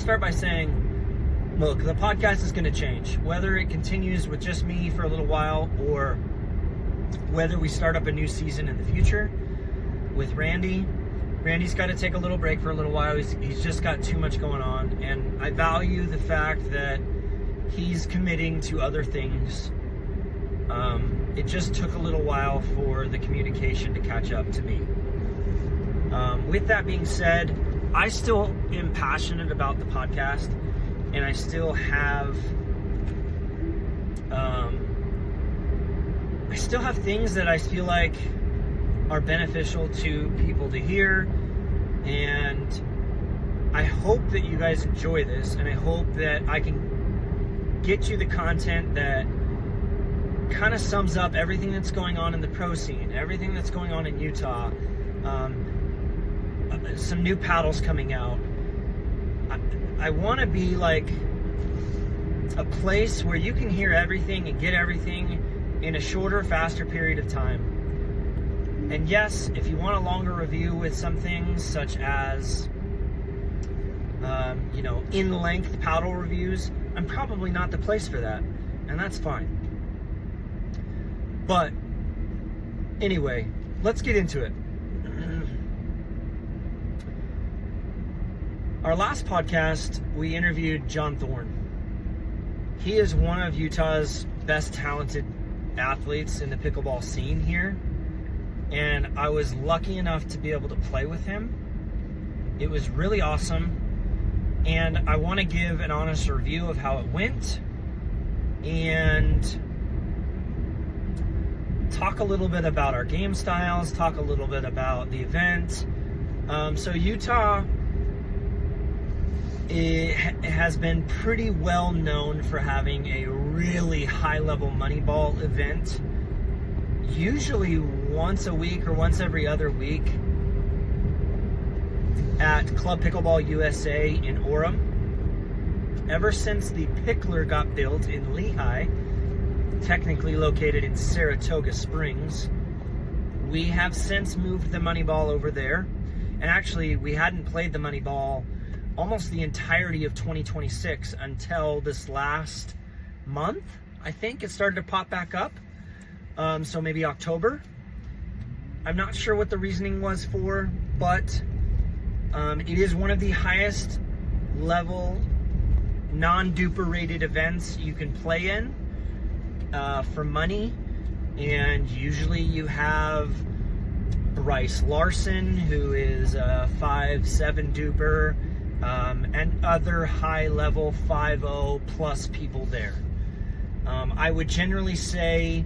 start by saying, look, the podcast is going to change. Whether it continues with just me for a little while or whether we start up a new season in the future with Randy. Randy's got to take a little break for a little while. He's just got too much going on. And I value the fact that he's committing to other things. It just took a little while for the communication to catch up to me. With that being said, I still am passionate about the podcast, and I still have things that I feel like are beneficial to people to hear, and I hope that you guys enjoy this, and I hope that I can get you the content that kind of sums up everything that's going on in the pro scene, everything that's going on in Utah. Some new paddles coming out. I want to be like a place where you can hear everything and get everything in a shorter, faster period of time. And yes, if you want a longer review with some things such as in-length paddle reviews, I'm probably not the place for that, and that's fine. But anyway, let's get into it. Our last podcast, we interviewed John Thorn. He is one of Utah's best talented athletes in the pickleball scene here. And I was lucky enough to be able to play with him. It was really awesome. And I want to give an honest review of how it went and talk a little bit about our game styles, talk a little bit about the event. So Utah, it has been pretty well known for having a really high-level Moneyball event, usually once a week or once every other week at Club Pickleball USA in Orem. Ever since the Pickler got built in Lehigh, technically located in Saratoga Springs, we have since moved the Moneyball over there. And actually, we hadn't played the Moneyball almost the entirety of 2026 until this last month. I think it started to pop back up. So maybe October. I'm not sure what the reasoning was for, but it is one of the highest level non-duper rated events you can play in for money. And usually you have Bryce Larson, who is a 5'7" duper, and other high-level 5'0" plus people there. I would generally say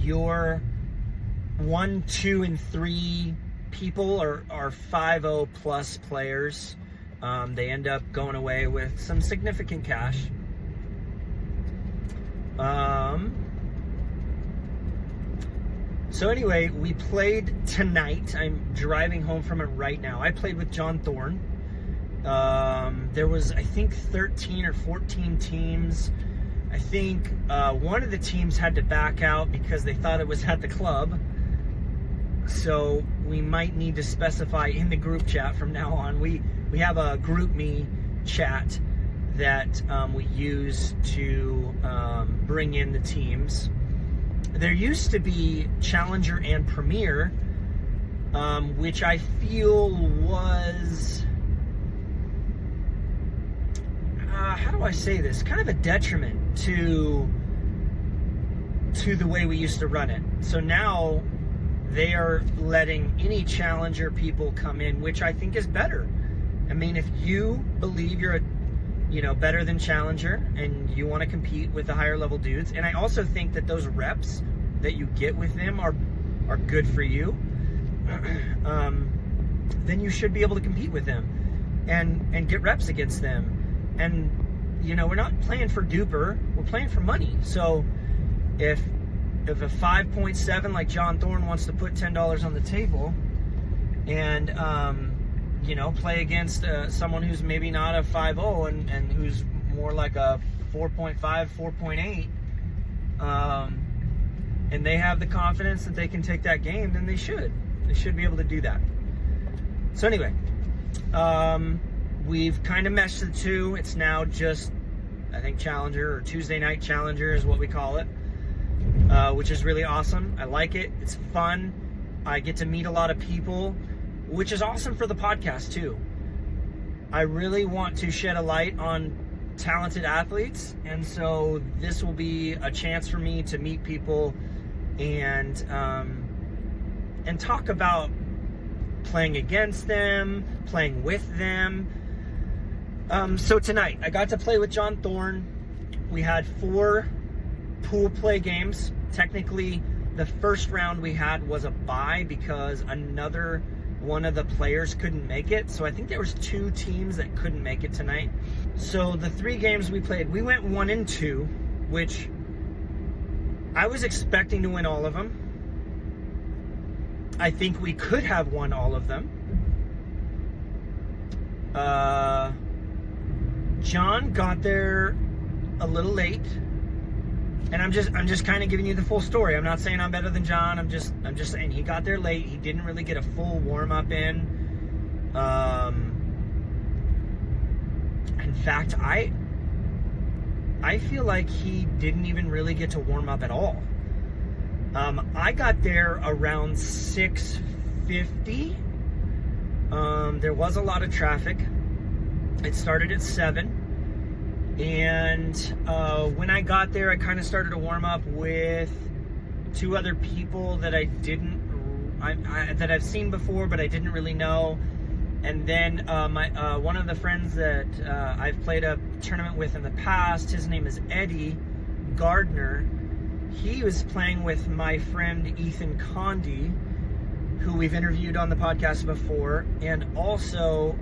your 1, 2, and 3 people are 5'0" plus players. They end up going away with some significant cash. So anyway, we played tonight. I'm driving home from it right now. I played with John Thorn. There was, I think, 13 or 14 teams. I think one of the teams had to back out because they thought it was at the club. So we might need to specify in the group chat from now on. We have a group me chat that we use to bring in the teams. There used to be Challenger and Premier, which I feel was, how do I say this? Kind of a detriment to the way we used to run it. So now they are letting any Challenger people come in, which I think is better. I mean, if you believe you're better than Challenger and you want to compete with the higher level dudes, and I also think that those reps that you get with them are good for you, then you should be able to compete with them and get reps against them. And we're not playing for duper, we're playing for money. So if a 5.7 like John Thorn wants to put $10 on the table and play against someone who's maybe not a 5.0 and who's more like a 4.5, 4.8, and they have the confidence that they can take that game, then they should be able to do that. So anyway, we've kind of meshed the two. It's now just, I think, Challenger, or Tuesday Night Challenger is what we call it, which is really awesome. I like it. It's fun. I get to meet a lot of people, which is awesome for the podcast too. I really want to shed a light on talented athletes, and so this will be a chance for me to meet people and talk about playing against them, playing with them. So tonight, I got to play with John Thorn. We had 4 pool play games. Technically, the first round we had was a bye because another one of the players couldn't make it. So I think there was 2 teams that couldn't make it tonight. So the 3 games we played, we went 1 and 2, which I was expecting to win all of them. I think we could have won all of them. John got there a little late, and I'm just kind of giving you the full story. I'm not saying I'm better than John. I'm just saying he got there late. He didn't really get a full warm up in. In fact, I feel like he didn't even really get to warm up at all. I got there around 6:50. There was a lot of traffic. It started at 7. And when I got there, I kind of started to warm up with 2 other people that that I've seen before, but I didn't really know. And then one of the friends that I've played a tournament with in the past, his name is Eddie Gardner. He was playing with my friend Ethan Condi, who we've interviewed on the podcast before, and also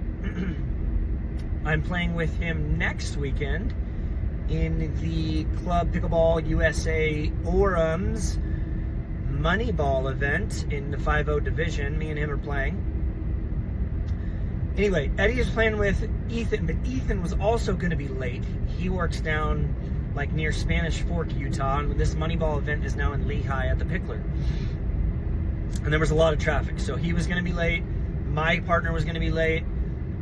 I'm playing with him next weekend in the Club Pickleball USA Orum's Moneyball event in the 5-0 division. Me and him are playing. Anyway, Eddie is playing with Ethan, but Ethan was also going to be late. He works down like near Spanish Fork, Utah, and this Moneyball event is now in Lehigh at the Pickler. And there was a lot of traffic, so he was going to be late. My partner was going to be late.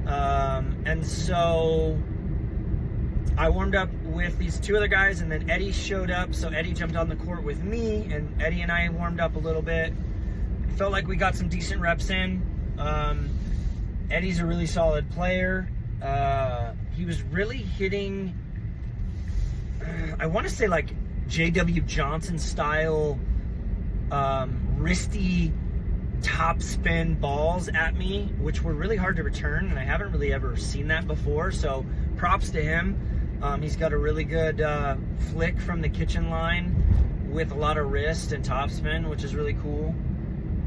And so I warmed up with these 2 other guys, and then Eddie showed up. So Eddie jumped on the court with me, and Eddie and I warmed up a little bit. Felt like we got some decent reps in. Eddie's a really solid player. He was really hitting, I want to say like J.W. Johnson style, wristy top spin balls at me, which were really hard to return, and I haven't really ever seen that before, so props to him. He's got a really good flick from the kitchen line with a lot of wrist and top spin, which is really cool.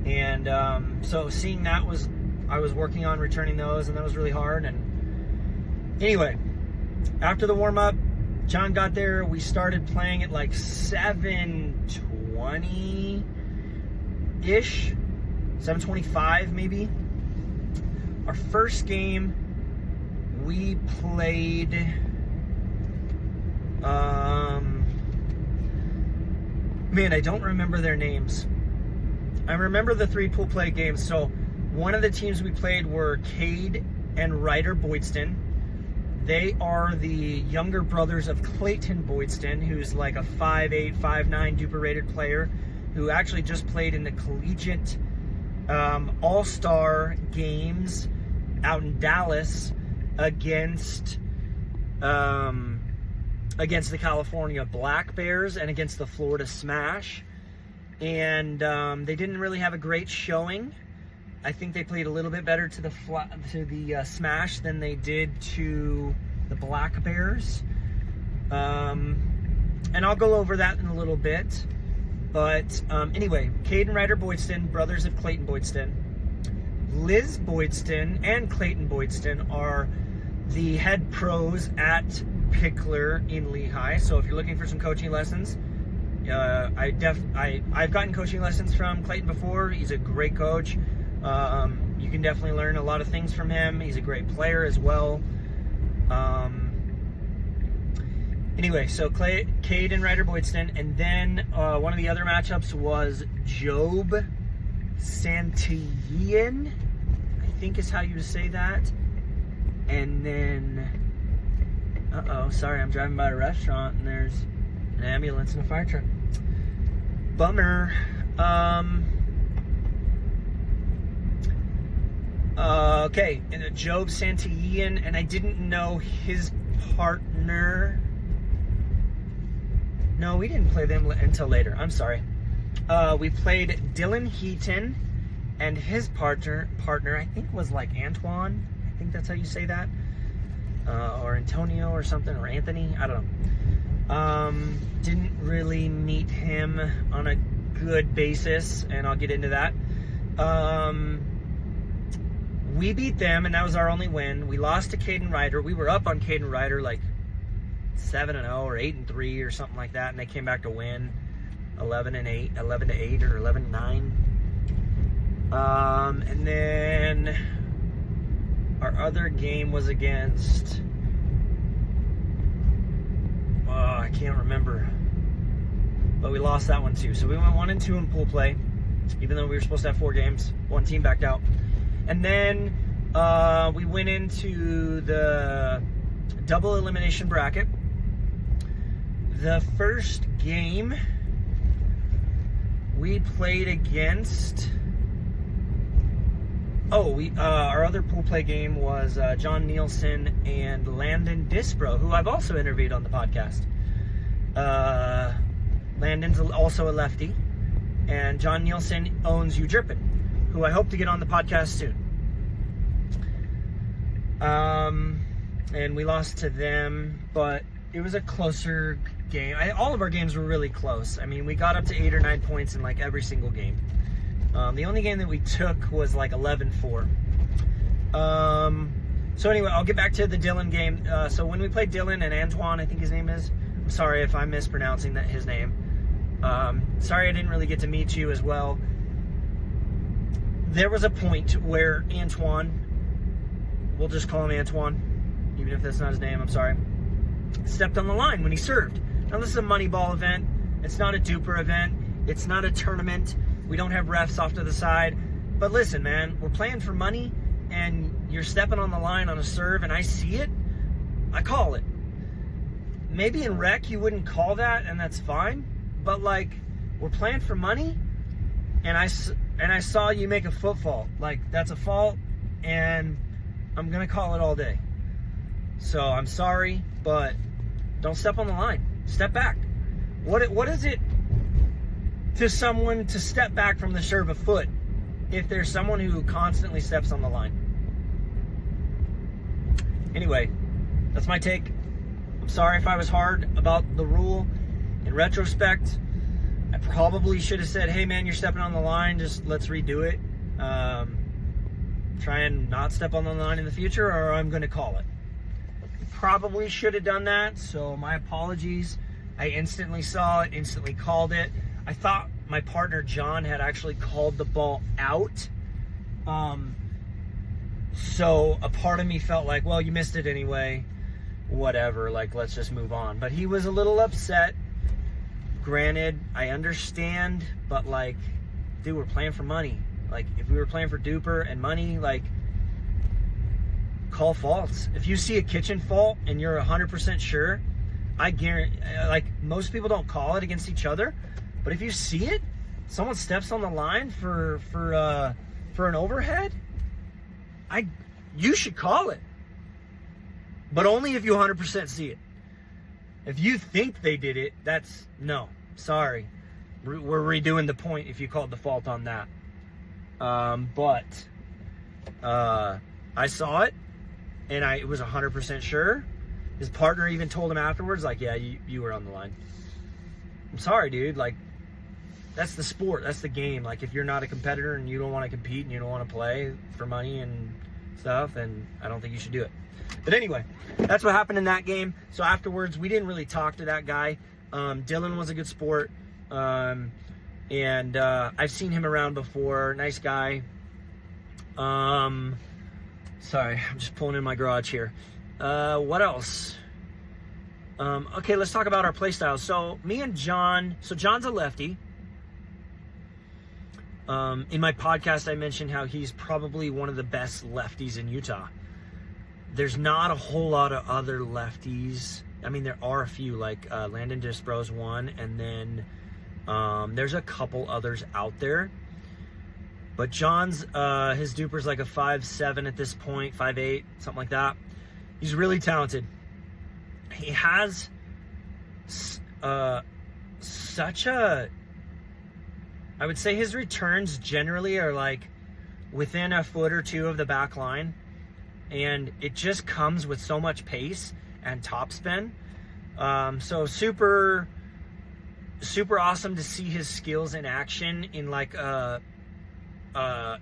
And so seeing that I was working on returning those, and that was really hard. And anyway, after the warm-up, John got there. We started playing at like 7:20-ish, 7:25 maybe. Our first game, we played, man, I don't remember their names. I remember the 3 pool play games. So one of the teams we played were Cade and Ryder Boydston. They are the younger brothers of Clayton Boydston, who's like a 5'8", 5'9", duper-rated player who actually just played in the collegiate all-star games out in Dallas against the California Black Bears and against the Florida Smash. And they didn't really have a great showing. I think they played a little bit better to the Smash than they did to the Black Bears. And I'll go over that in a little bit. But anyway, Cade and Ryder Boydston, brothers of Clayton Boydston. Liz Boydston and Clayton Boydston are the head pros at Pickler in Lehigh. So if you're looking for some coaching lessons, I've gotten coaching lessons from Clayton before. He's a great coach. You can definitely learn a lot of things from him. He's a great player as well. Anyway, so Cade and Ryder Boydston, and then one of the other matchups was Job Santillan, I think is how you say that, And then, sorry, I'm driving by a restaurant and there's an ambulance and a fire truck. Bummer. Okay, and Job Santillan, and I didn't know his partner. No, we didn't play them until later. I'm sorry. We played Dylan Heaton, and his partner, I think was like Antoine. I think that's how you say that. Or Antonio or something, or Anthony. I don't know. Didn't really meet him on a good basis, and I'll get into that. We beat them, and that was our only win. We lost to Caden Ryder. We were up on Caden Ryder like 7-0 or 8-3 or something like that, and they came back to win 11-8 or 11-9. And then our other game was against, I can't remember, but we lost that one too. So we went 1-2 in pool play, even though we were supposed to have 4 games. One team backed out. And then we went into the double elimination bracket. The first game we played against, our other pool play game was John Nielsen and Landon Disbro, who I've also interviewed on the podcast. Landon's also a lefty, and John Nielsen owns UDrippin, who I hope to get on the podcast soon. And we lost to them, but it was a closer game. All of our games were really close. I mean, we got up to 8 or 9 points in like every single game. The only game that we took was like 11-4. So anyway, I'll get back to the Dylan game. So when we played Dylan and Antoine, I think his name is, I'm sorry if I'm mispronouncing his name. Sorry I didn't really get to meet you as well. There was a point where Antoine, we'll just call him Antoine, even if that's not his name, I'm sorry, stepped on the line when he served. Now this is a Moneyball event. It's not a duper event. It's not a tournament. We don't have refs off to the side. But listen, man, we're playing for money, and you're stepping on the line on a serve, and I see it, I call it. Maybe in rec you wouldn't call that, and that's fine. But like, we're playing for money, and I saw you make a foot fault. Like, that's a fault, and I'm gonna call it all day. So I'm sorry, but don't step on the line. Step back. What is it to someone to step back from the serve a foot if there's someone who constantly steps on the line? Anyway, that's my take. I'm sorry if I was hard about the rule. In retrospect, I probably should have said, hey man, you're stepping on the line, just let's redo it. Try and not step on the line in the future, or I'm going to call it. Probably should have done that, so my apologies. I instantly saw it, instantly called it. I thought my partner John had actually called the ball out. So a part of me felt like, well, you missed it anyway. Whatever, like, let's just move on. But he was a little upset. Granted, I understand, but like, dude, we're playing for money. Like, if we were playing for duper and money, like, call faults. If you see a kitchen fault and you're 100% sure, I guarantee, like, most people don't call it against each other, but if you see it, someone steps on the line for an overhead, you should call it. But only if you 100% see it. If you think they did it, that's no. Sorry. We're redoing the point if you called the fault on that. But I saw it, and I was 100% sure. His partner even told him afterwards, like, yeah, you were on the line. I'm sorry, dude. Like, that's the sport. That's the game. Like, if you're not a competitor and you don't want to compete and you don't want to play for money and stuff, then I don't think you should do it. But anyway, that's what happened in that game. So afterwards, we didn't really talk to that guy. Dylan was a good sport. And I've seen him around before. Nice guy. Sorry, I'm just pulling in my garage here. What else? Okay, let's talk about our play styles. So me and John, so John's a lefty. In my podcast, I mentioned how he's probably one of the best lefties in Utah. There's not a whole lot of other lefties. I mean, there are a few, like Landon Dispro's one, and then there's a couple others out there. But John's, his duper's like a 5'7" at this point, 5'8", something like that. He's really talented. He has such a, I would say his returns generally are like within a foot or two of the back line. And it just comes with so much pace and topspin. So super awesome to see his skills in action in like an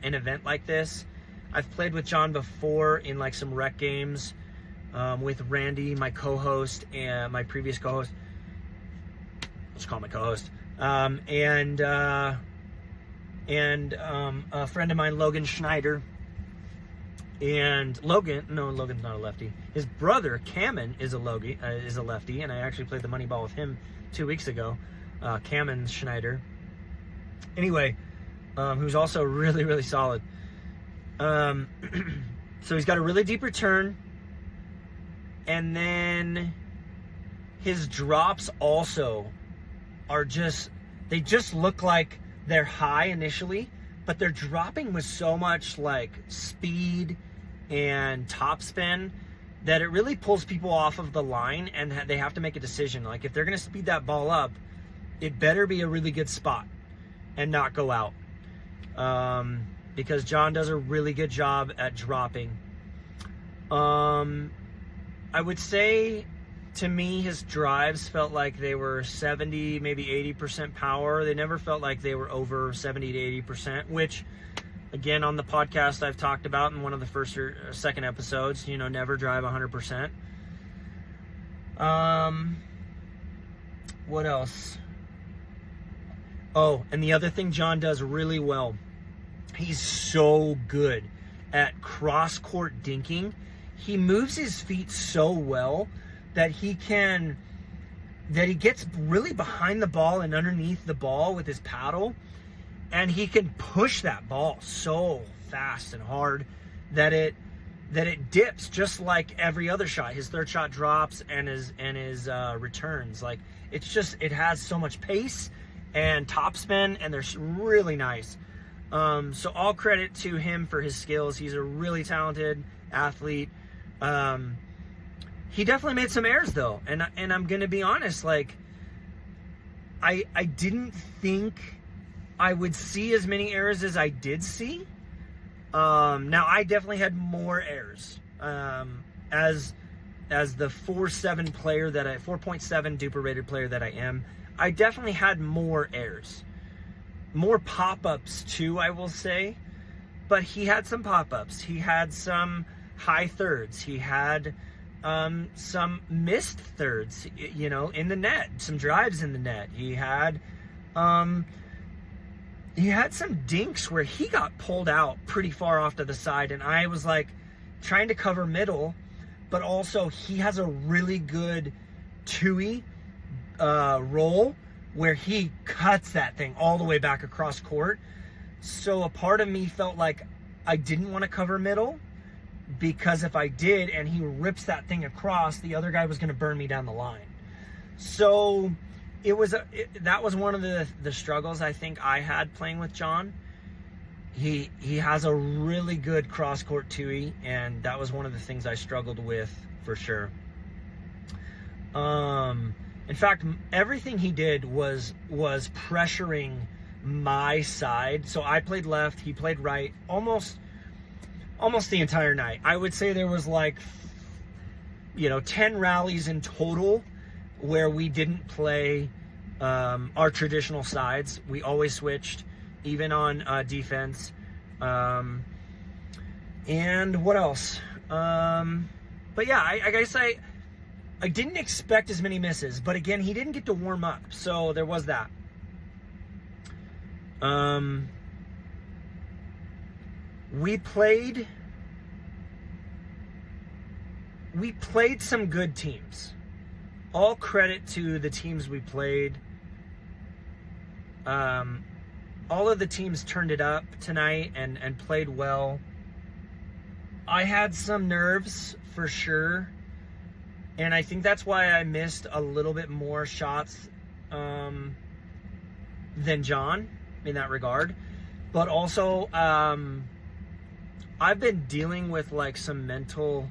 event like this. I've played with John before in like some rec games with Randy, my co-host, and my previous co-host. Let's call him my co-host. And a friend of mine, Logan Schneider. And Logan's not a lefty. His brother, Cameron, is a lefty, and I actually played the Moneyball with him 2 weeks ago. Cameron Schneider. Anyway, who's also really, really solid. So he's got a really deep return. And then his drops also are they just look like they're high initially, but they're dropping with so much like speed and topspin that it really pulls people off of the line, and they have to make a decision. Like if they're going to speed that ball up, it better be a really good spot and not go out. Because John does a really good job at dropping. I would say, to me, his drives felt like they were 70, maybe 80% power. They never felt like they were over 70 to 80%, which, again, on the podcast I've talked about in one of the first or second episodes, never drive 100%. What else? Oh, and the other thing John does really well, he's so good at cross-court dinking. He moves his feet so well that he gets really behind the ball and underneath the ball with his paddle, and he can push that ball so fast and hard that it dips just like every other shot. His third shot drops and his returns. Like it has so much pace and topspin, and they're really nice. So all credit to him for his skills. He's a really talented athlete. He definitely made some errors though, and I'm gonna be honest, like I didn't think I would see as many errors as I did see. Now I definitely had more errors as the 4.7 player 4.7 duper rated player that I am. I definitely had more errors, more pop-ups too, I will say. But he had some pop-ups. He had some high thirds. He had some missed thirds, in the net, some drives in the net. He had some dinks where he got pulled out pretty far off to the side, and I was like trying to cover middle, but also he has a really good two-y roll where he cuts that thing all the way back across court. So a part of me felt like I didn't want to cover middle, because if I did and he rips that thing across, the other guy was going to burn me down the line. So that was one of the struggles I think I had playing with John. He has a really good cross-court two-y, and that was one of the things I struggled with for sure. In fact, everything he did was pressuring my side. So I played left, he played right, almost the entire night. I would say there was like 10 rallies in total where we didn't play our traditional sides. We always switched, even on defense. And what else? But yeah, I guess I didn't expect as many misses, but again, he didn't get to warm up, so there was that. We played some good teams. All credit to the teams we played. All of the teams turned it up tonight and played well. I had some nerves for sure, and I think that's why I missed a little bit more shots than John in that regard. But also, I've been dealing with like some mental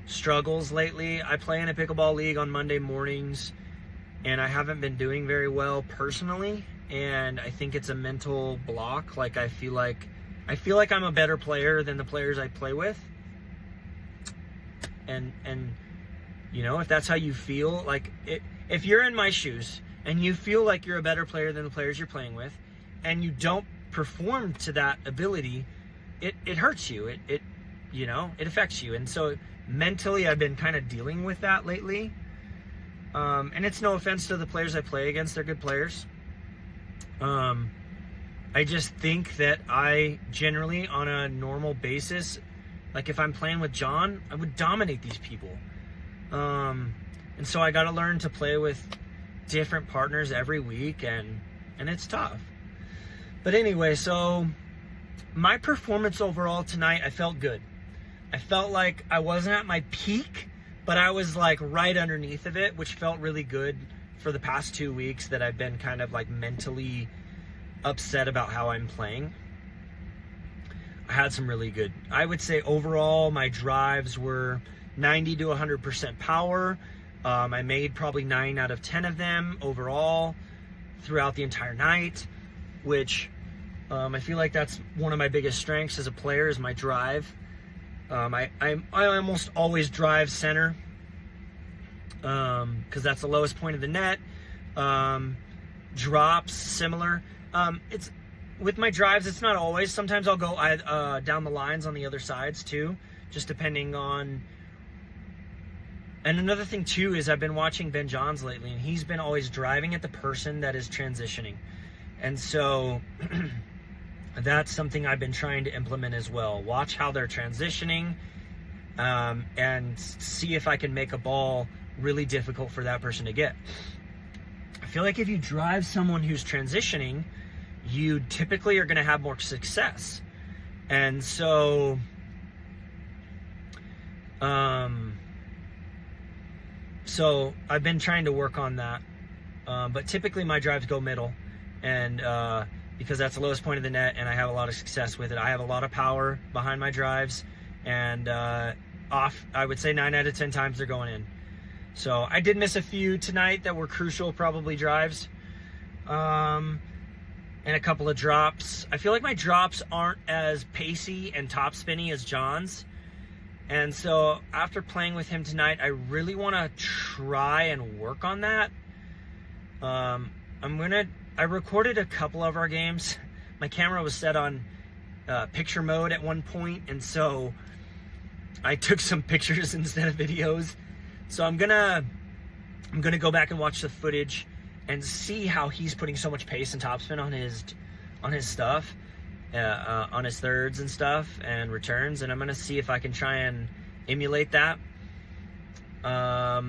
struggles lately. I play in a pickleball league on Monday mornings, and I haven't been doing very well personally, and I think it's a mental block. Like I feel like I'm a better player than the players I play with. And you know, if that's how you feel, like if you're in my shoes and you feel like you're a better player than the players you're playing with, and you don't perform to that ability, it hurts you. It you know, it affects you. And so mentally I've been kind of dealing with that lately. And it's no offense to the players I play against, they're good players. I just think that I generally, on a normal basis, like if I'm playing with John, I would dominate these people. And so I got to learn to play with different partners every week, and it's tough. But anyway, so my performance overall tonight, I felt good. I felt like I wasn't at my peak, but I was like right underneath of it, which felt really good for the past 2 weeks that I've been kind of like mentally upset about how I'm playing. I had some really good, I would say overall my drives were 90 to 100% power. I made probably 9 out of 10 of them overall throughout the entire night, which I feel like that's one of my biggest strengths as a player is my drive. I almost always drive center because that's the lowest point of the net. Drops similar. It's with my drives, it's not always. Sometimes I'll go down the lines on the other sides too, just depending on. And another thing too is I've been watching Ben Johns lately, and he's been always driving at the person that is transitioning, and so that's something I've been trying to implement as well. Watch how they're transitioning, and see if I can make a ball really difficult for that person to get. I feel like if you drive someone who's transitioning, you typically are going to have more success. And so so I've been trying to work on that. But typically my drives go middle, and because that's the lowest point of the net, and I have a lot of success with it. I have a lot of power behind my drives, and off, I would say 9 out of 10 times they're going in. So I did miss a few tonight that were crucial, probably drives, and a couple of drops. I feel like my drops aren't as pacey and top spinny as John's. And so after playing with him tonight, I really want to try and work on that. I recorded a couple of our games. My camera was set on picture mode at one point, and so I took some pictures instead of videos. So I'm gonna go back and watch the footage and see how he's putting so much pace and topspin on his stuff, on his thirds and stuff and returns, and I'm gonna see if I can try and emulate that. But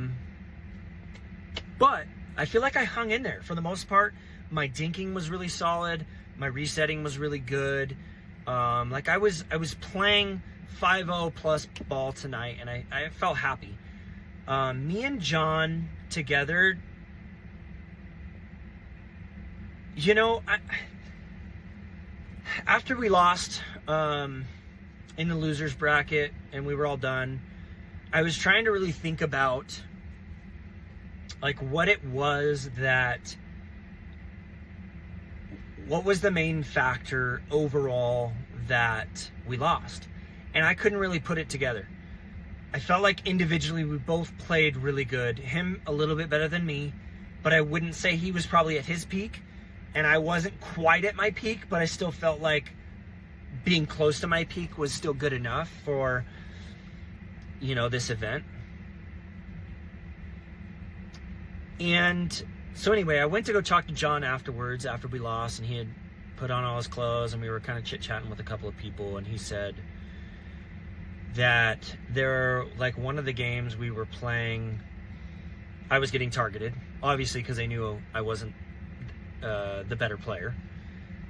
I feel like I hung in there for the most part. My dinking was really solid. My resetting was really good. Like I was playing 5-0 plus ball tonight, and I felt happy. Me and John together, you know, after we lost in the losers bracket and we were all done, I was trying to really think about like what it was that, what was the main factor overall that we lost, and I couldn't really put it together. I felt like individually we both played really good. Him a little bit better than me, but I wouldn't say he was probably at his peak, and I wasn't quite at my peak, but I still felt like being close to my peak was still good enough for, you know, this event. And so anyway, I went to go talk to John afterwards, after we lost, and he had put on all his clothes, and we were kind of chit-chatting with a couple of people, and he said that like one of the games we were playing, I was getting targeted, obviously because they knew I wasn't the better player,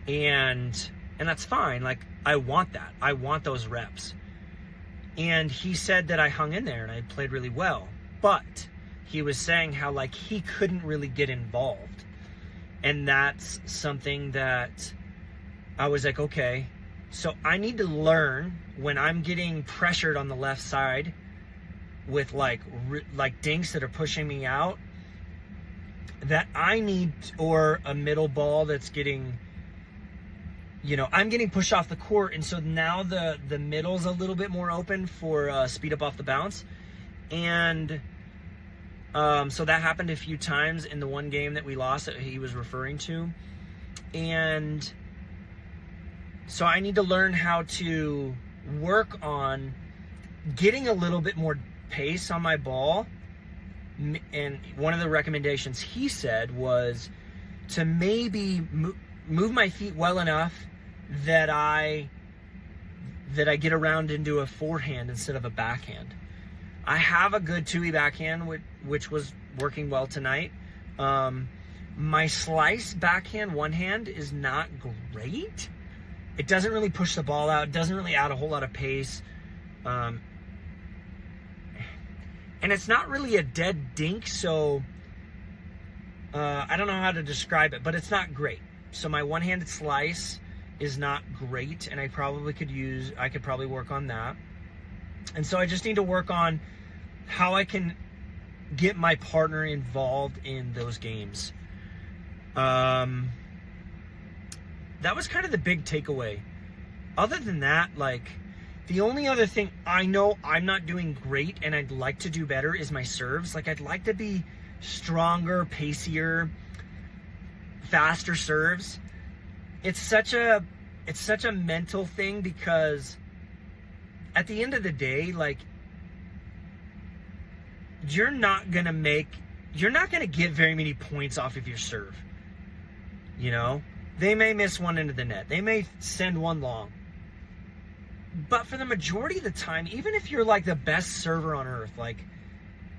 and that's fine. Like I want that. I want those reps. And he said that I hung in there and I played really well. But he was saying how, like, he couldn't really get involved. And that's something that I was like, okay, so I need to learn when I'm getting pressured on the left side with like dinks that are pushing me out, that I need, or a middle ball that's getting, you know, I'm getting pushed off the court, and so now the middle's a little bit more open for speed up off the bounce. And so that happened a few times in the one game that we lost that he was referring to. And so I need to learn how to work on getting a little bit more pace on my ball. And one of the recommendations he said was to maybe move my feet well enough that I get around into a forehand instead of a backhand. I have a good two-way backhand, which was working well tonight. My slice backhand one hand is not great. It doesn't really push the ball out. It doesn't really add a whole lot of pace. And it's not really a dead dink, so I don't know how to describe it, but it's not great. So my one-handed slice is not great, and I could probably work on that. And so I just need to work on how I can get my partner involved in those games. That was kind of the big takeaway. Other than that, like, the only other thing I know I'm not doing great and I'd like to do better is my serves. Like, I'd like to be stronger, pacier, faster serves. It's such a mental thing, because at the end of the day, like, you're not gonna get very many points off of your serve. You know, they may miss one into the net, they may send one long, but for the majority of the time, even if you're like the best server on earth, like,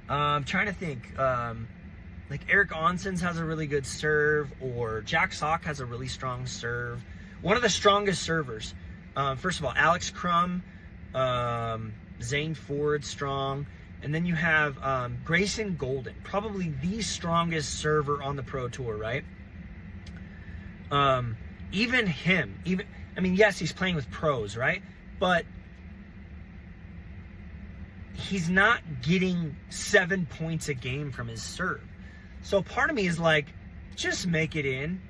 I'm trying to think, like Eric Onsens has a really good serve, or Jack Sock has a really strong serve. One of the strongest servers, first of all, Alex Crum, Zane Ford, strong. And then you have Grayson Golden, probably the strongest server on the Pro Tour, right? Even him, I mean, yes, he's playing with pros, right? But he's not getting 7 points a game from his serve. So part of me is like, just make it in.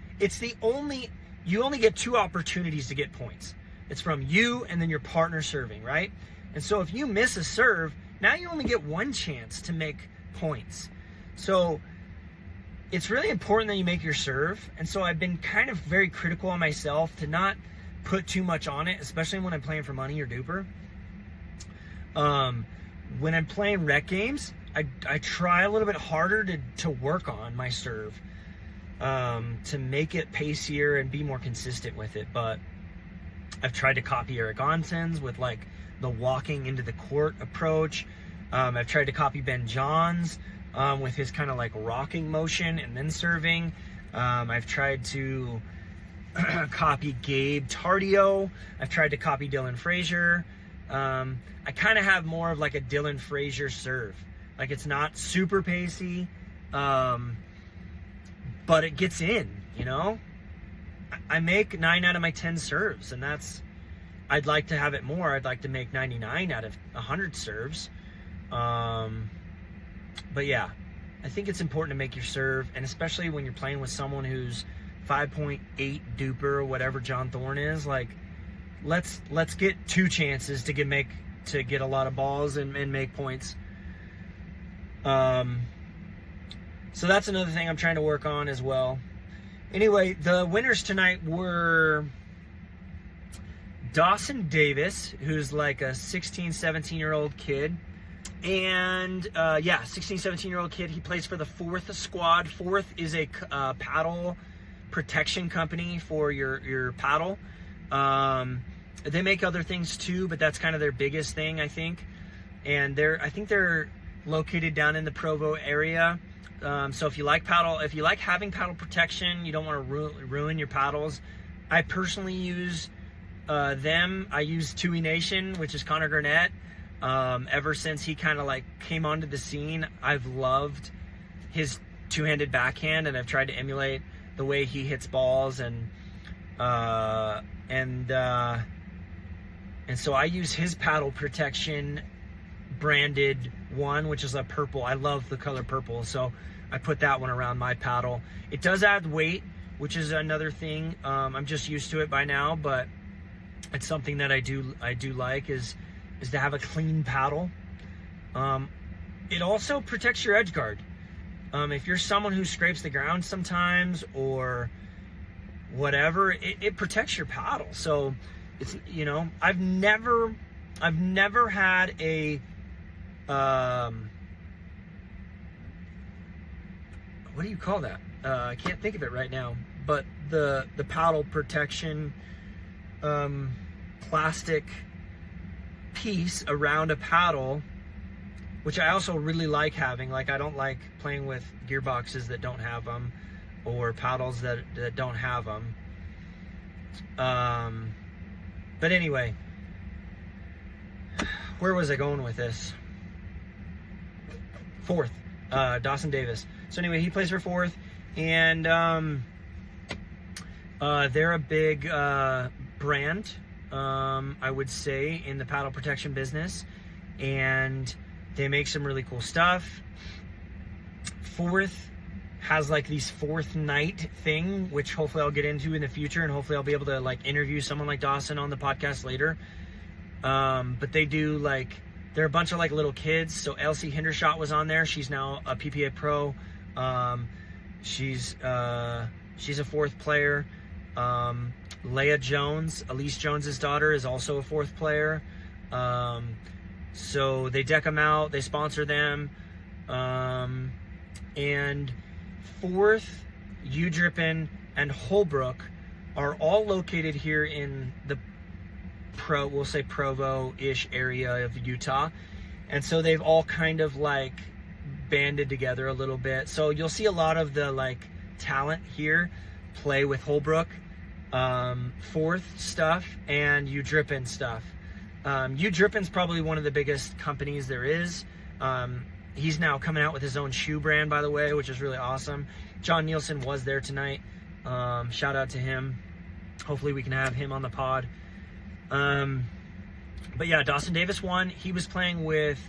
You only get 2 opportunities to get points. It's from you and then your partner serving, right? And so if you miss a serve, now you only get 1 chance to make points. So it's really important that you make your serve. And so I've been kind of very critical on myself to not put too much on it, especially when I'm playing for money or duper. When I'm playing rec games, I try a little bit harder to work on my serve, to make it pacier and be more consistent with it. But I've tried to copy Eric Onsens with like the walking into the court approach. I've tried to copy Ben Johns with his kind of like rocking motion and then serving. I've tried to copy Gabe Tardio. I've tried to copy Dylan Frazier. I kind of have more of like a Dylan Frazier serve. Like, it's not super pacey, but it gets in, you know? I make 9 out of my 10 serves, and I'd like to have it more. I'd like to make 99 out of 100 serves. But yeah, I think it's important to make your serve, and especially when you're playing with someone who's 5.8 duper or whatever John Thorn is. Like, let's get 2 chances to get a lot of balls and make points. So that's another thing I'm trying to work on as well. Anyway, the winners tonight were Dawson Davis, who's like a 16, 17-year-old kid. And 16, 17-year-old kid. He plays for the Fourth squad. Fourth is a paddle protection company for your paddle. They make other things too, but that's kind of their biggest thing, I think. And I think they're located down in the Provo area. So if you like having paddle protection, you don't want to ruin your paddles. I personally use them. I use Tui Nation, which is Connor Gurnett. Ever since he kind of like came onto the scene, I've loved his two-handed backhand, and I've tried to emulate the way he hits balls, and so I use his paddle protection branded one, which is a purple. I love the color purple, so I put that one around my paddle. It does add weight, which is another thing. I'm just used to it by now, but it's something that I do like is to have a clean paddle. It also protects your edge guard. If you're someone who scrapes the ground sometimes or whatever, it protects your paddle. So it's, you know, I've never had a what do you call that? I can't think of it right now, but the paddle protection plastic piece around a paddle, which I also really like having. Like, I don't like playing with gearboxes that don't have them, or paddles that don't have them. But anyway, where was I going with this? Fourth, Dawson Davis. So anyway, he plays for Fourth, and they're a big brand, I would say, in the paddle protection business, and they make some really cool stuff. Fourth has like these Fourth Night thing, which hopefully I'll get into in the future, and hopefully I'll be able to like interview someone like Dawson on the podcast later. But they do like, they're a bunch of like little kids. So Elsie Hendershot was on there. She's now a PPA pro. She's a Fourth player. Leah Jones, Elise Jones's daughter, is also a Fourth player. So they deck them out, they sponsor them. And Fourth, UDrippin, and Holbrook are all located here in the we'll say Provo-ish area of Utah. And so they've all kind of like banded together a little bit. So you'll see a lot of the like talent here play with Holbrook, Fourth stuff, and UDrippin stuff. UDrippin's probably one of the biggest companies there is. He's now coming out with his own shoe brand, by the way, which is really awesome. John Nielsen was there tonight. Shout out to him. Hopefully we can have him on the pod. But yeah, Dawson Davis won. He was playing with,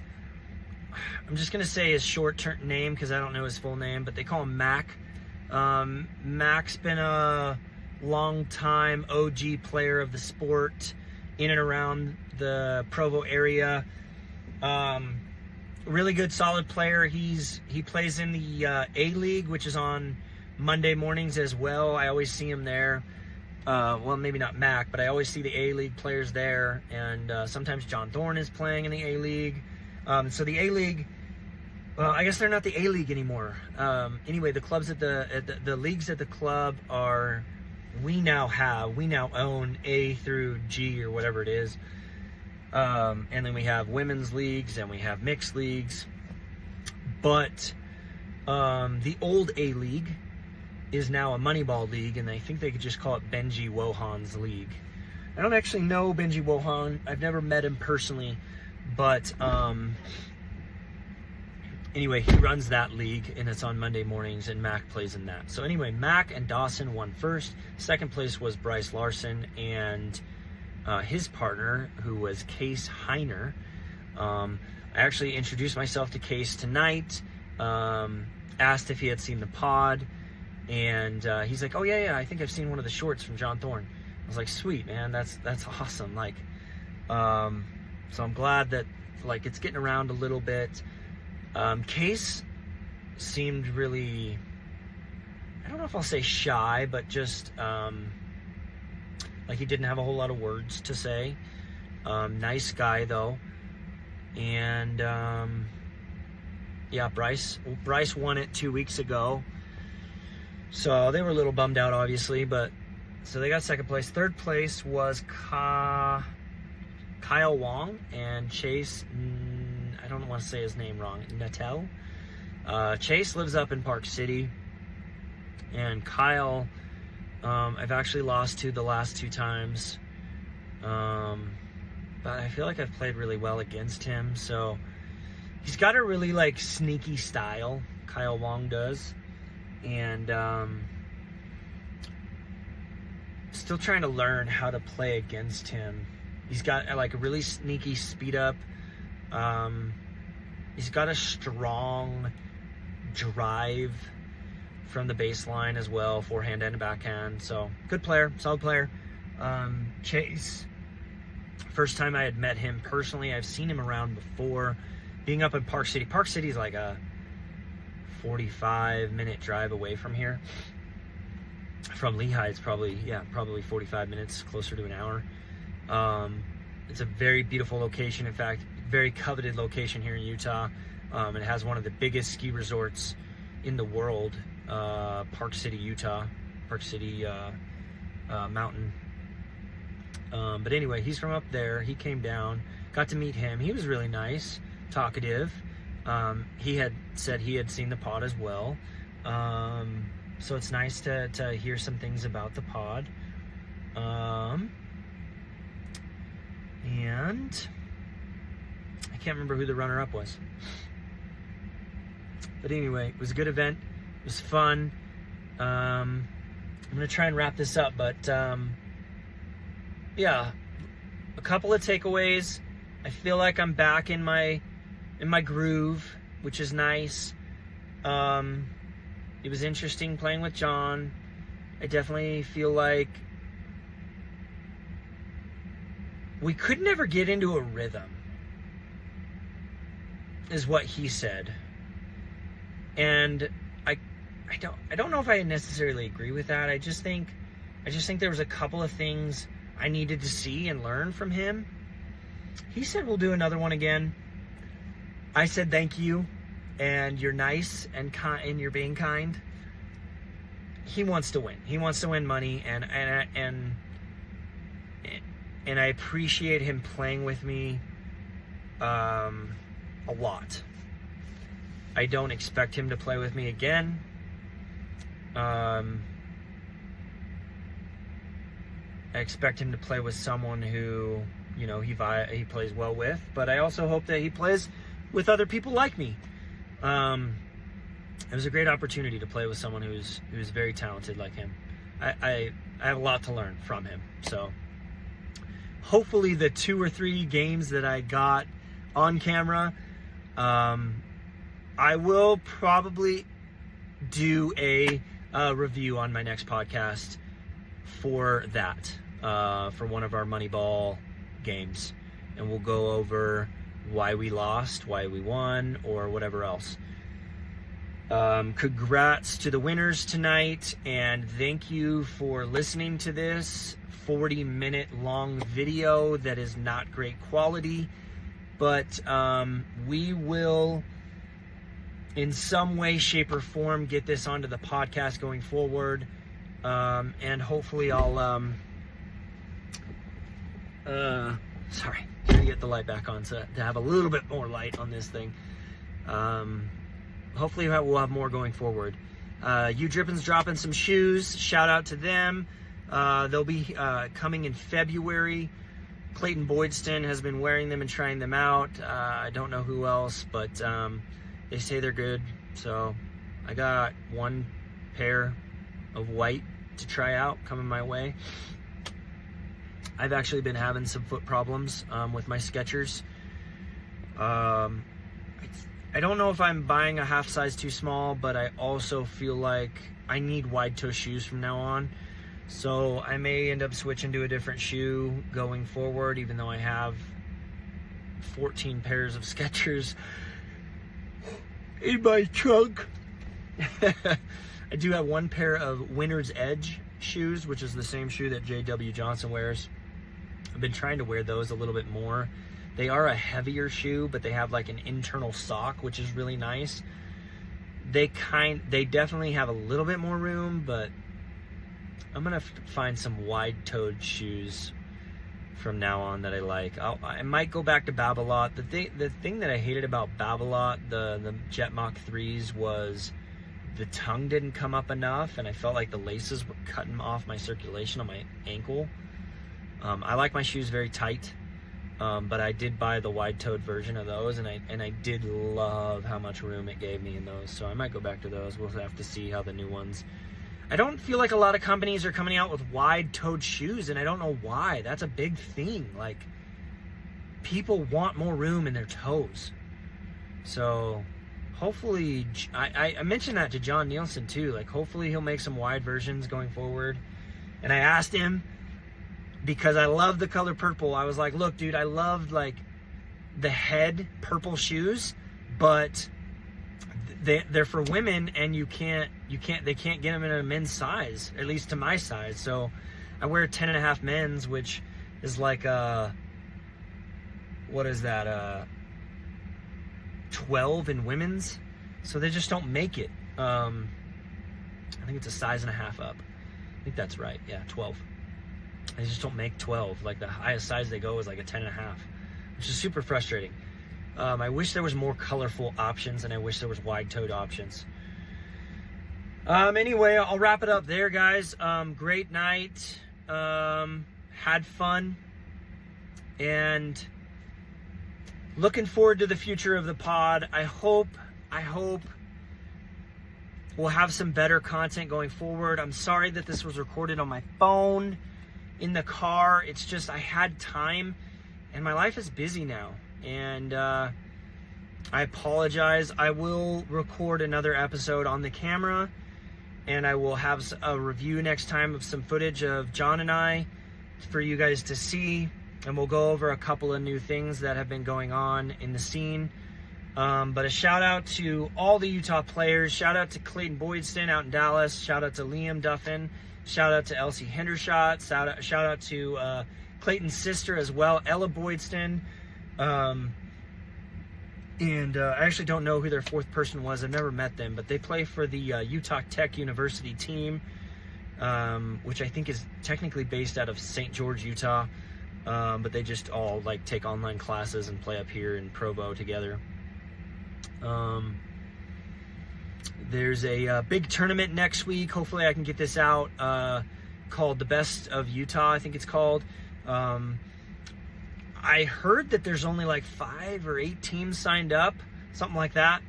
I'm just going to say his short-term name because I don't know his full name, but they call him Mac. Mac's been a long-time OG player of the sport in and around the Provo area. Really good, solid player. He plays in the A-League, which is on Monday mornings as well. I always see him there. Well, maybe not Mac, but I always see the A-League players there. And sometimes John Thorn is playing in the A-League. So the A-League, well, I guess they're not the A-League anymore. Anyway, the clubs at the leagues at the club are, we now own A through G or whatever it is. And then we have women's leagues and we have mixed leagues. But the old A-League is now a Moneyball league, and I think they could just call it Benji Wohan's league. I don't actually know Benji Wohan. I've never met him personally, but anyway, he runs that league, and it's on Monday mornings, and Mac plays in that. So anyway, Mac and Dawson won first. Second place was Bryce Larson and his partner, who was Case Heiner. I actually introduced myself to Case tonight, asked if he had seen the pod, and he's like, oh yeah, I think I've seen one of the shorts from John Thorn. I was like, sweet, man, that's awesome. Like, so I'm glad that like it's getting around a little bit. Case seemed really, I don't know if I'll say shy, but just like he didn't have a whole lot of words to say. Nice guy though. And yeah, Bryce won it 2 weeks ago. So they were a little bummed out, obviously, but so they got second place. Third place was Kyle Wong and Chase, I don't want to say his name wrong, Natel. Chase lives up in Park City, and Kyle, I've actually lost to the last two times. but I feel like I've played really well against him. So he's got a really like sneaky style, Kyle Wong does, and still trying to learn how to play against him. He's got like a really sneaky speed up. He's got a strong drive from the baseline as well, forehand and backhand. So good player, solid player. Chase, first time I had met him personally. I've seen him around before, being up in Park City. Park City is like a 45-minute drive away from here. From Lehigh, it's probably 45 minutes, closer to an hour. It's a very beautiful location. In fact, very coveted location here in Utah. It has one of the biggest ski resorts in the world, Park City, Utah. Park City Mountain. But anyway, he's from up there. He came down, got to meet him. He was really nice, talkative. He had said he had seen the pod as well. So it's nice to hear some things about the pod. And I can't remember who the runner-up was. But anyway, it was a good event. It was fun. I'm going to try and wrap this up, but yeah, a couple of takeaways. I feel like I'm back in my groove, which is nice. It was interesting playing with John. I definitely feel like we could never get into a rhythm, is what he said. And I don't know if I necessarily agree with that. I just think there was a couple of things I needed to see and learn from him. He said we'll do another one again. I said thank you, and you're nice and you're being kind. He wants to win. He wants to win money, and I appreciate him playing with me a lot. I don't expect him to play with me again. I expect him to play with someone who, you know, he plays well with, but I also hope that he plays with other people like me. It was a great opportunity to play with someone who's very talented like him. I have a lot to learn from him. So hopefully the 2 or 3 games that I got on camera, I will probably do a review on my next podcast for that, for one of our Moneyball games, and we'll go over why we lost, why we won, or whatever else. Congrats to the winners tonight, and thank you for listening to this 40-minute long video that is not great quality, but we will in some way, shape, or form get this onto the podcast going forward, and hopefully I'll sorry, trying to get the light back on so to have a little bit more light on this thing. Hopefully we'll have more going forward. UDrippin's dropping some shoes. Shout out to them. They'll be coming in February. Clayton Boydston has been wearing them and trying them out. I don't know who else, but they say they're good. So I got one pair of white to try out coming my way. I've actually been having some foot problems with my Skechers. I don't know if I'm buying a half size too small, but I also feel like I need wide toe shoes from now on. So I may end up switching to a different shoe going forward, even though I have 14 pairs of Skechers in my trunk. I do have one pair of Winner's Edge shoes, which is the same shoe that J.W. Johnson wears. I've been trying to wear those a little bit more. They are a heavier shoe, but they have like an internal sock, which is really nice. They definitely have a little bit more room, but I'm gonna find some wide-toed shoes from now on that I like. I might go back to Babolat. The thing that I hated about Babolat, the Jet Mach 3s, was the tongue didn't come up enough, and I felt like the laces were cutting off my circulation on my ankle. I like my shoes very tight. But I did buy the wide-toed version of those, and I did love how much room it gave me in those. So I might go back to those. We'll have to see how the new ones. I don't feel like a lot of companies are coming out with wide-toed shoes, and I don't know why. That's a big thing. Like, people want more room in their toes. So hopefully, I mentioned that to John Nielsen too. Like, hopefully he'll make some wide versions going forward. And I asked him, because I love the color purple. I was like, look, dude, I love like the head purple shoes, but they're for women, and they can't get them in a men's size, at least to my size. So I wear 10.5 men's, which is like what is that? 12 in women's. So they just don't make it. I think it's a size and a half up. I think that's right. Yeah, 12. They just don't make 12. Like, the highest size they go is like a 10.5, which is super frustrating. I wish there was more colorful options, and I wish there was wide-toed options. Anyway, I'll wrap it up there, guys. Great night. Had fun. And looking forward to the future of the pod. I hope we'll have some better content going forward. I'm sorry that this was recorded on my phone in the car. It's just, I had time, and my life is busy now, and I apologize. I will record another episode on the camera, and I will have a review next time of some footage of John and I for you guys to see, and we'll go over a couple of new things that have been going on in the scene. But a shout out to all the Utah players. Shout out to Clayton Boydston out in Dallas. Shout out to Liam Duffin. Shout out to Elsie Hendershot. Shout out to Clayton's sister as well, Ella Boydston. And I actually don't know who their fourth person was. I've never met them, but they play for the Utah Tech University team, which I think is technically based out of St. George, Utah. But they just all like take online classes and play up here in Provo together. There's a big tournament next week. Hopefully I can get this out, called the Best of Utah, I think it's called. I heard that there's only like 5 or 8 teams signed up, something like that.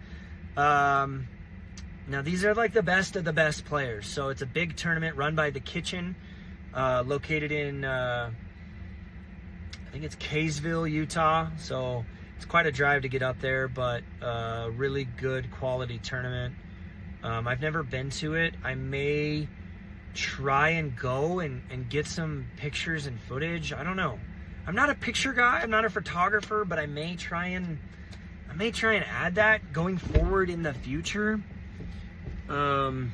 Now these are like the best of the best players. So it's a big tournament run by The Kitchen, located in, I think it's Kaysville, Utah. So it's quite a drive to get up there, but really good quality tournament. I've never been to it. I may try and go and get some pictures and footage. I don't know. I'm not a picture guy. I'm not a photographer, but I may try and add that going forward in the future. I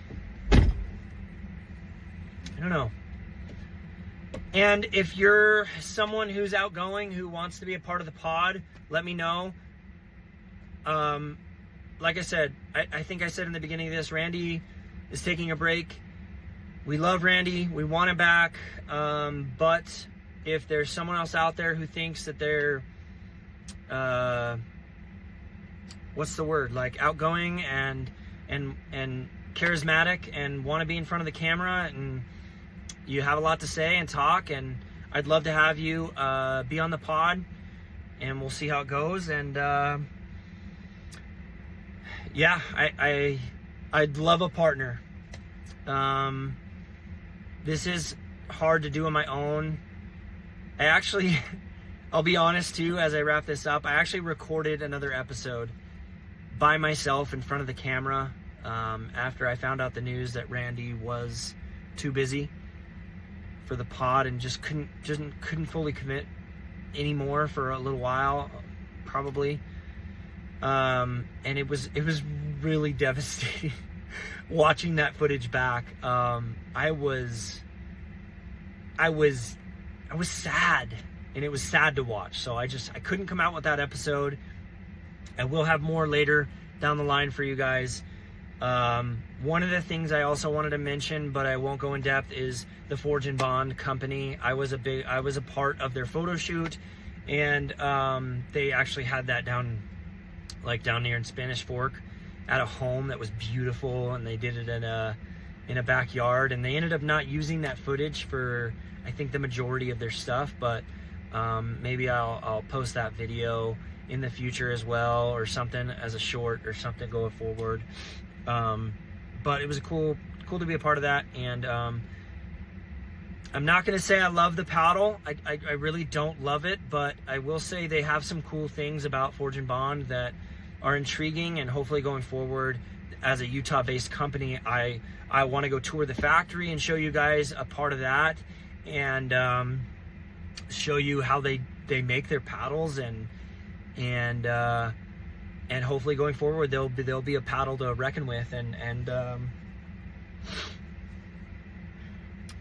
don't know. And if you're someone who's outgoing, who wants to be a part of the pod, let me know. Like I said, I think I said in the beginning of this, Randy is taking a break. We love Randy. We want him back. But if there's someone else out there who thinks that they're, what's the word? Like outgoing and charismatic and want to be in front of the camera, and you have a lot to say and talk, and I'd love to have you be on the pod, and we'll see how it goes. And yeah, I'd love a partner. This is hard to do on my own. I actually, I'll be honest too, as I wrap this up, I actually recorded another episode by myself in front of the camera after I found out the news that Randy was too busy for the pod and just couldn't fully commit anymore for a little while, probably. And it was really devastating watching that footage back. I was sad, and it was sad to watch. So I couldn't come out with that episode. I will have more later down the line for you guys. One of the things I also wanted to mention, but I won't go in depth, is the Forge and Bond company. I was a part of their photo shoot, and they actually had that down near in Spanish Fork at a home that was beautiful, and they did it in a backyard, and they ended up not using that footage for I think the majority of their stuff, but Maybe I'll post that video in the future as well, or something as a short or something going forward. But it was cool to be a part of that. And I'm not going to say I love the paddle. I really don't love it, but I will say they have some cool things about Forge and Bond that are intriguing, and hopefully going forward as a Utah-based company, I want to go tour the factory and show you guys a part of that, and show you how they make their paddles, and hopefully going forward they'll be a paddle to reckon with, and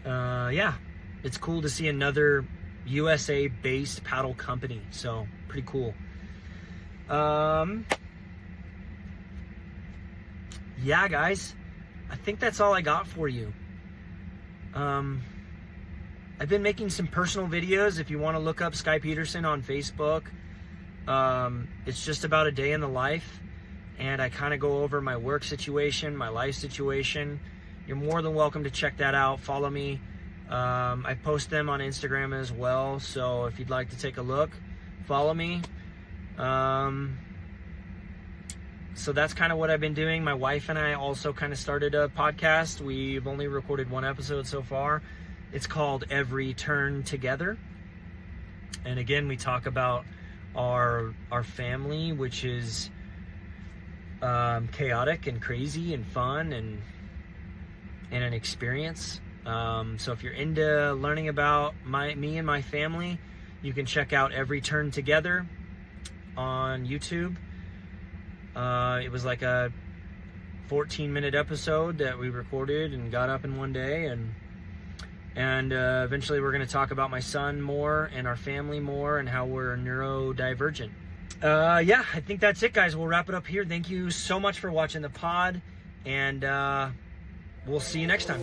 yeah, it's cool to see another USA-based paddle company, so pretty cool. Yeah, guys, I think that's all I got for you. I've been making some personal videos. If you want to look up Sky Peterson on Facebook, it's just about a day in the life, and I kind of go over my work situation, my life situation. You're more than welcome to check that out. Follow me. I post them on Instagram as well, so if you'd like to take a look, follow me. So that's kind of what I've been doing. My wife and I also kind of started a podcast. We've only recorded one episode so far. It's called Every Turn Together. And again, we talk about our family, which is chaotic and crazy and fun and an experience. So if you're into learning about me and my family, you can check out Every Turn Together on YouTube. It was like a 14-minute episode that we recorded and got up in one day, and eventually we're going to talk about my son more and our family more and how we're neurodivergent. Yeah, I think that's it, guys. We'll wrap it up here. Thank you so much for watching the pod, and we'll see you next time.